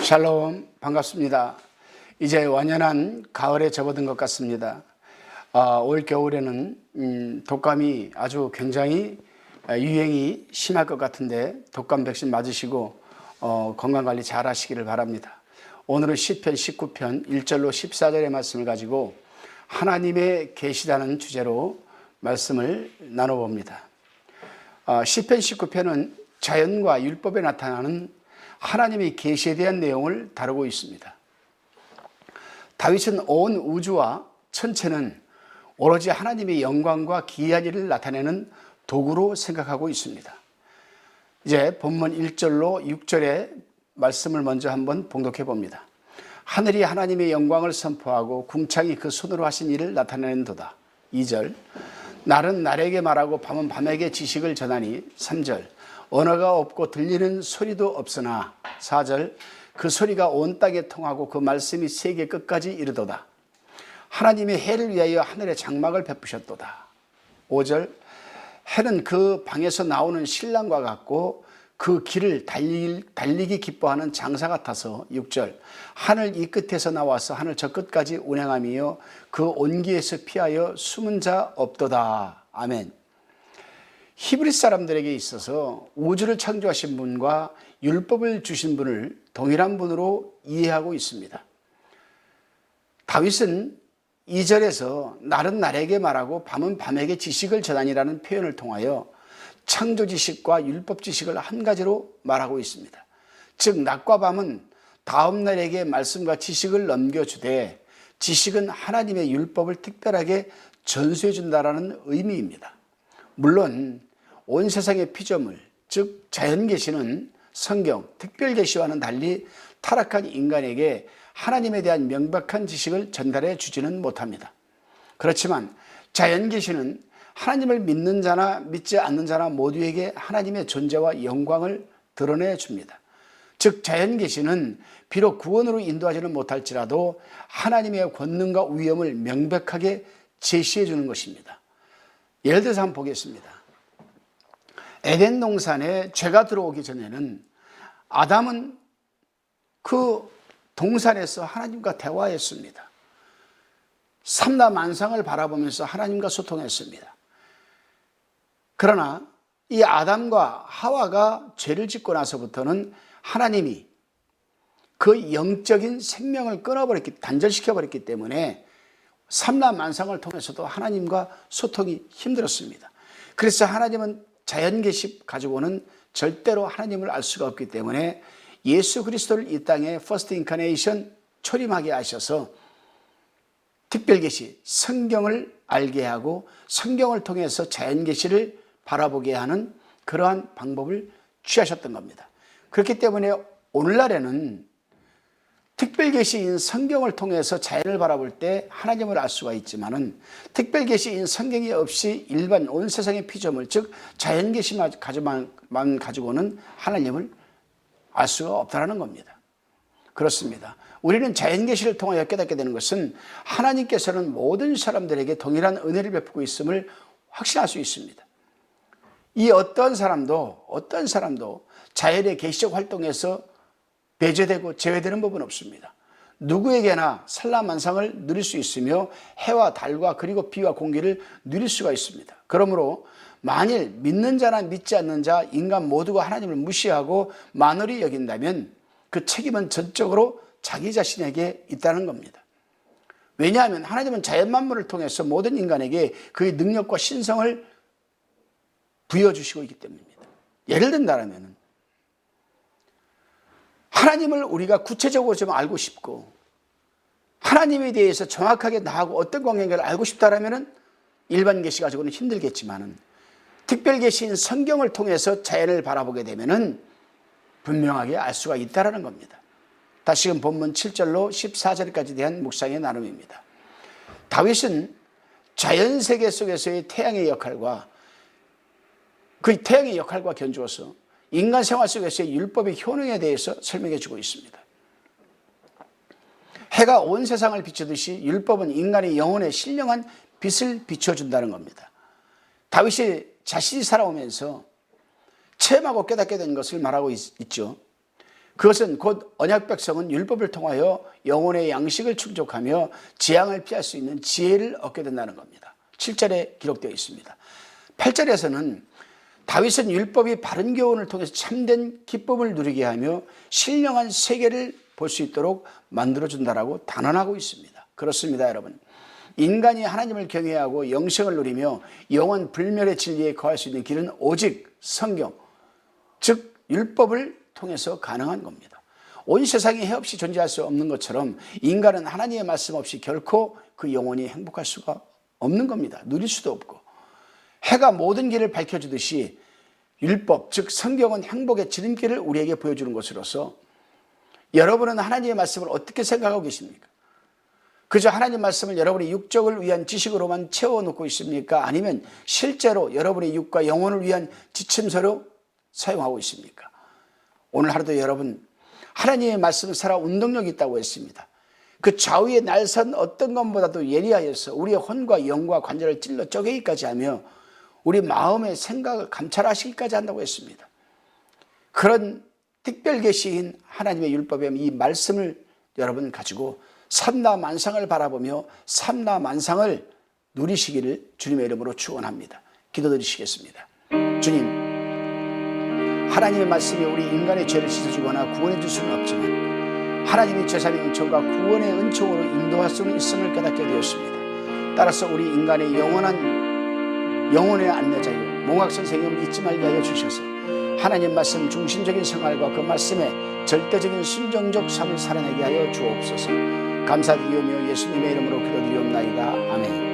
샬롬, 반갑습니다. 이제 완연한 가을에 접어든 것 같습니다. 올 겨울에는 독감이 아주 굉장히 유행이 심할 것 같은데 독감 백신 맞으시고 건강관리 잘 하시기를 바랍니다. 오늘은 시편 19편 1절로 14절의 말씀을 가지고 하나님의 계시라는 주제로 말씀을 나눠봅니다. 시편 19편은 자연과 율법에 나타나는 하나님의 계시에 대한 내용을 다루고 있습니다. 다윗은 온 우주와 천체는 오로지 하나님의 영광과 기이한 일을 나타내는 도구로 생각하고 있습니다. 이제 본문 1절로 6절의 말씀을 먼저 한번 봉독해 봅니다. 하늘이 하나님의 영광을 선포하고 궁창이 그 손으로 하신 일을 나타내는도다. 2절, 날은 날에게 말하고 밤은 밤에게 지식을 전하니. 3절, 언어가 없고 들리는 소리도 없으나. 4절, 그 소리가 온 땅에 통하고 그 말씀이 세계 끝까지 이르도다. 하나님의 해를 위하여 하늘에 장막을 베푸셨도다. 5절, 해는 그 방에서 나오는 신랑과 같고 그 길을 달리기 기뻐하는 장사 같아서. 6절, 하늘 이 끝에서 나와서 하늘 저 끝까지 운행하며 그 온기에서 피하여 숨은 자 없도다. 아멘. 히브리 사람들에게 있어서 우주를 창조하신 분과 율법을 주신 분을 동일한 분으로 이해하고 있습니다. 다윗은 2절에서 날은 날에게 말하고 밤은 밤에게 지식을 전하니라는 표현을 통하여 창조 지식과 율법 지식을 한 가지로 말하고 있습니다. 즉 낮과 밤은 다음 날에게 말씀과 지식을 넘겨주되 지식은 하나님의 율법을 특별하게 전수해 준다라는 의미입니다. 물론 온 세상의 피조물, 즉 자연계시는 성경, 특별계시와는 달리 타락한 인간에게 하나님에 대한 명백한 지식을 전달해 주지는 못합니다. 그렇지만 자연계시는 하나님을 믿는 자나 믿지 않는 자나 모두에게 하나님의 존재와 영광을 드러내 줍니다. 즉 자연계시는 비록 구원으로 인도하지는 못할지라도 하나님의 권능과 위엄을 명백하게 제시해 주는 것입니다. 예를 들어서 한번 보겠습니다. 에덴 동산에 죄가 들어오기 전에는 아담은 그 동산에서 하나님과 대화했습니다. 삼라 만상을 바라보면서 하나님과 소통했습니다. 그러나 이 아담과 하와가 죄를 짓고 나서부터는 하나님이 그 영적인 생명을 단절시켜버렸기 때문에 삼라 만상을 통해서도 하나님과 소통이 힘들었습니다. 그래서 하나님은 자연계시 가지고는 절대로 하나님을 알 수가 없기 때문에 예수 그리스도를 이 땅에 퍼스트 인카네이션 초림하게 하셔서 특별계시, 성경을 알게 하고 성경을 통해서 자연계시를 바라보게 하는 그러한 방법을 취하셨던 겁니다. 그렇기 때문에 오늘날에는 특별계시인 성경을 통해서 자연을 바라볼 때 하나님을 알 수가 있지만은 특별계시인 성경이 없이 일반 온 세상의 피조물, 즉 자연계시만 가지고는 하나님을 알 수가 없다는 겁니다. 그렇습니다. 우리는 자연계시를 통하여 깨닫게 되는 것은 하나님께서는 모든 사람들에게 동일한 은혜를 베푸고 있음을 확신할 수 있습니다. 이 어떤 사람도 자연의 계시적 활동에서 배제되고 제외되는 법은 없습니다. 누구에게나 산란만상을 누릴 수 있으며 해와 달과 그리고 비와 공기를 누릴 수가 있습니다. 그러므로 만일 믿는 자나 믿지 않는 자, 인간 모두가 하나님을 무시하고 만홀히 여긴다면 그 책임은 전적으로 자기 자신에게 있다는 겁니다. 왜냐하면 하나님은 자연 만물을 통해서 모든 인간에게 그의 능력과 신성을 부여주시고 있기 때문입니다. 예를 든다면 하나님을 우리가 구체적으로 좀 알고 싶고 하나님에 대해서 정확하게 나하고 어떤 관계인가를 알고 싶다면 일반 계시 가지고는 힘들겠지만 특별계시인 성경을 통해서 자연을 바라보게 되면 분명하게 알 수가 있다는 겁니다. 다시금 본문 7절로 14절까지 대한 묵상의 나눔입니다. 다윗은 자연세계 속에서의 태양의 역할과 그 태양의 역할과 견주어서 인간 생활 속에서의 율법의 효능에 대해서 설명해 주고 있습니다. 해가 온 세상을 비추듯이 율법은 인간의 영혼에 신령한 빛을 비춰준다는 겁니다. 다윗이 자신이 살아오면서 체험하고 깨닫게 된 것을 말하고 있죠. 그것은 곧 언약 백성은 율법을 통하여 영혼의 양식을 충족하며 재앙을 피할 수 있는 지혜를 얻게 된다는 겁니다. 7절에 기록되어 있습니다. 8절에서는 다윗은 율법이 바른 교훈을 통해서 참된 기쁨을 누리게 하며 신령한 세계를 볼 수 있도록 만들어준다라고 단언하고 있습니다. 그렇습니다, 여러분. 인간이 하나님을 경외하고 영생을 누리며 영원 불멸의 진리에 거할 수 있는 길은 오직 성경, 즉 율법을 통해서 가능한 겁니다. 온 세상에 해 없이 존재할 수 없는 것처럼 인간은 하나님의 말씀 없이 결코 그 영혼이 행복할 수가 없는 겁니다. 누릴 수도 없고. 해가 모든 길을 밝혀주듯이 율법, 즉 성경은 행복의 지름길을 우리에게 보여주는 것으로서 여러분은 하나님의 말씀을 어떻게 생각하고 계십니까? 그저 하나님 말씀을 여러분의 육적을 위한 지식으로만 채워놓고 있습니까? 아니면 실제로 여러분의 육과 영혼을 위한 지침서로 사용하고 있습니까? 오늘 하루도 여러분 하나님의 말씀을 살아 운동력이 있다고 했습니다. 그 좌우에 날선 어떤 것보다도 예리하여서 우리의 혼과 영과 관절을 찔러 쪼개기까지 하며 우리 마음의 생각을 감찰하시기까지 한다고 했습니다. 그런 특별 계시인 하나님의 율법의 이 말씀을 여러분 가지고 삼라만상을 바라보며 삼라만상을 누리시기를 주님의 이름으로 축원합니다. 기도드리시겠습니다. 주님, 하나님의 말씀이 우리 인간의 죄를 씻어주거나 구원해 줄 수는 없지만 하나님의 제사의 은총과 구원의 은총으로 인도할 수는 있음을 깨닫게 되었습니다. 따라서 우리 인간의 영혼의 안내자요 몽학 선생님을 잊지 말게 하여 주셔서 하나님 말씀 중심적인 생활과 그 말씀에 절대적인 순종적 삶을 살아내게 하여 주옵소서. 감사드리오며 예수님의 이름으로 기도드리옵나이다. 아멘.